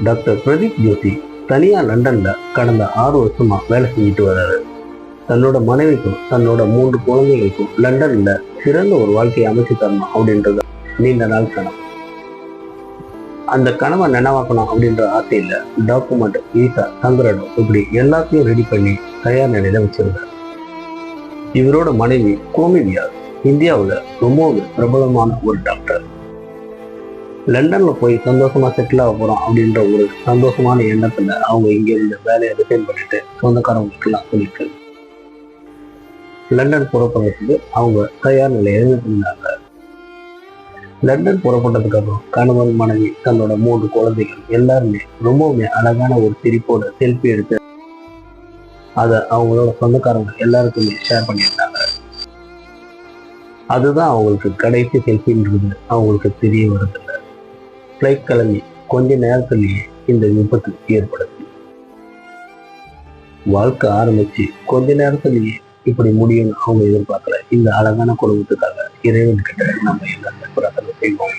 Doctor Pradeep Joshi தனியா லண்டன்ல கடந்த 6 வருஷமா வேலை செஞ்சுட்டு வர்றாரு. தன்னோட மனைவிக்கும் தன்னோட 3 குழந்தைகளுக்கும் லண்டன்ல சிறந்த ஒரு வாழ்க்கையை அமைச்சு தரணும் அப்படின்றது நீண்ட நாள் கனவு. அந்த கனவை நினைவாக்கணும் அப்படின்ற ஆசையில டாக்குமெண்ட், விசா, தங்குறடம் இப்படி எல்லாத்தையும் ரெடி பண்ணி தயார் நிலையில வச்சிருந்தார். இவரோட மனைவி கோமிலியா இந்தியாவில் ரொம்பவும் பிரபலமான ஒரு டாக்டர். லண்டன்ல போய் சந்தோஷமா செட்டில் ஆக போறோம் அப்படின்ற ஒரு சந்தோஷமான எண்ணத்துல அவங்க இங்க இருந்து வேலையை ரிசைன் பண்ணிட்டு சொந்தக்காரங்களுக்கு எல்லாம் சொல்லிட்டு லண்டன் புறப்படுறதுக்கு அவங்க தயார் நிலையை இருந்தாங்க. லண்டன் புறப்பட்டதுக்கு அப்புறம் கணவன், மனைவி, தன்னோட 3 குழந்தைகள் எல்லாருமே ரொம்பவுமே அழகான ஒரு சிரிப்போட செல்ஃபி எடுத்து அதை அவங்களோட சொந்தக்காரங்க எல்லாருக்குமே ஷேர் பண்ணியிருந்தாங்க. அதுதான் அவங்களுக்கு கடைசி செல்ஃபின்றது அவங்களுக்கு தெரிய வருதில்லை. ஃப்ளைட் கிளம்பி கொஞ்ச நேரத்திலேயே இந்த விபத்து ஏற்படுது. வாழ்க்கை ஆரம்பிச்சு கொஞ்ச நேரத்திலேயே இப்படி முடியும்னு அவங்க எதிர்பார்க்கல. இந்த அழகான குடும்பத்துக்காக இறைவன் கிட்ட நம்ம எல்லாருமே பிரார்த்தனை செய்வோம்.